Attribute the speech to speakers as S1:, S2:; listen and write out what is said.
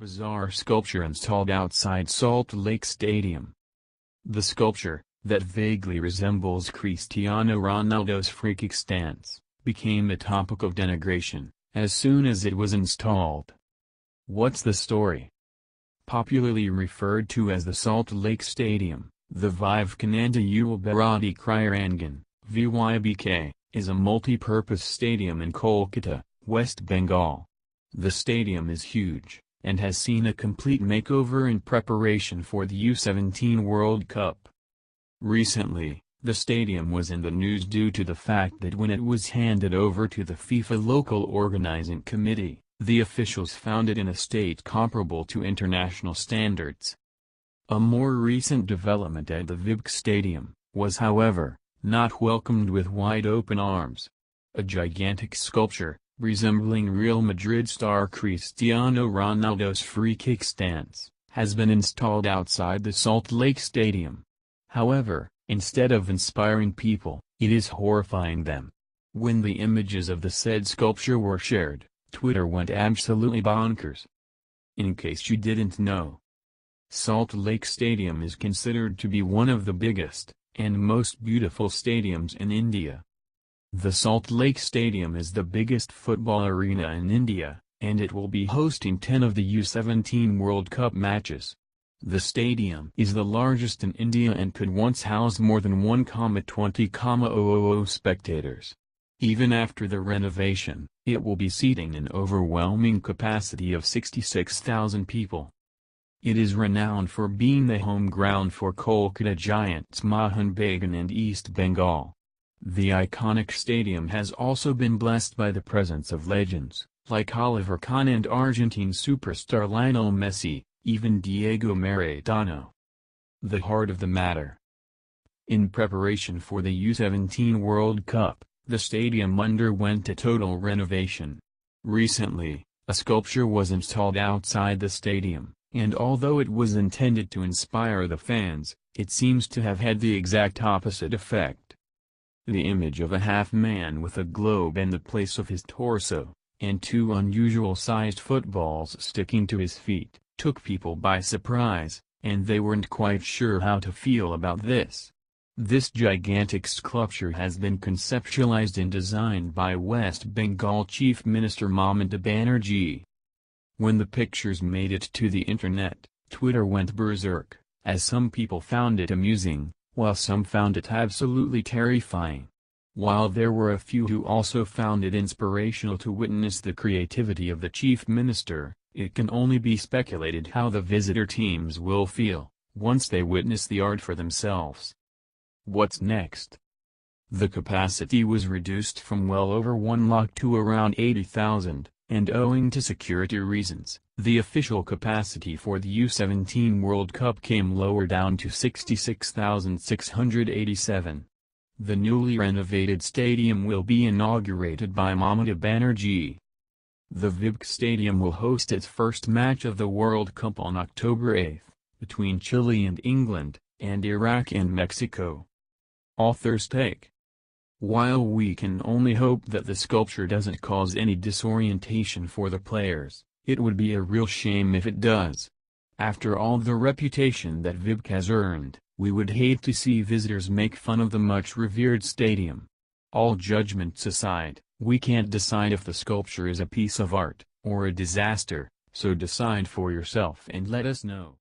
S1: bizarre sculpture installed outside Salt Lake Stadium. The sculpture, that vaguely resembles Cristiano Ronaldo's free-kick stance, became a topic of denigration as soon as it was installed. What's the story? Popularly referred to as the Salt Lake Stadium, the Vivekananda Yulbharati Kriyarangan, VYBK, is a multi-purpose stadium in Kolkata, West Bengal. The stadium is huge, and has seen a complete makeover in preparation for the U17 World Cup. Recently, the stadium was in the news due to the fact that when it was handed over to the FIFA local organizing committee, the officials found it in a state comparable to international standards. A more recent development at the VIBK Stadium was, however, not welcomed with wide-open arms. A gigantic sculpture, resembling Real Madrid star Cristiano Ronaldo's free-kick stance, has been installed outside the Salt Lake Stadium. However, instead of inspiring people, it is horrifying them. When the images of the said sculpture were shared, Twitter went absolutely bonkers. In case you didn't know, Salt Lake Stadium is considered to be one of the biggest and most beautiful stadiums in India. The Salt Lake Stadium is the biggest football arena in India, and it will be hosting 10 of the U17 World Cup matches. The stadium is the largest in India and could once house more than 1,20,000 spectators. Even after the renovation, it will be seating an overwhelming capacity of 66,000 people. It is renowned for being the home ground for Kolkata Giants Mohun Bagan and East Bengal. The iconic stadium has also been blessed by the presence of legends, like Oliver Kahn and Argentine superstar Lionel Messi, even Diego Maradona. The heart of the matter. In preparation for the U17 World Cup, the stadium underwent a total renovation. Recently, a sculpture was installed outside the stadium, and although it was intended to inspire the fans, it seems to have had the exact opposite effect. The image of a half-man with a globe in the place of his torso, and two unusual-sized footballs sticking to his feet, took people by surprise, and they weren't quite sure how to feel about this. This gigantic sculpture has been conceptualized and designed by West Bengal Chief Minister Mamata Banerjee. When the pictures made it to the internet, Twitter went berserk, as some people found it amusing, while some found it absolutely terrifying. While there were a few who also found it inspirational to witness the creativity of the Chief Minister, it can only be speculated how the visitor teams will feel once they witness the art for themselves. What's next? The capacity was reduced from well over 1 lakh to around 80,000, and owing to security reasons, the official capacity for the U17 World Cup came lower down to 66,687. The newly renovated stadium will be inaugurated by Mamata Banerjee. The VIBK Stadium will host its first match of the World Cup on October 8, between Chile and England, and Iraq and Mexico. Author's take. While we can only hope that the sculpture doesn't cause any disorientation for the players, it would be a real shame if it does. After all the reputation that VIBK has earned, we would hate to see visitors make fun of the much-revered stadium. All judgments aside, we can't decide if the sculpture is a piece of art, or a disaster, so decide for yourself and let us know.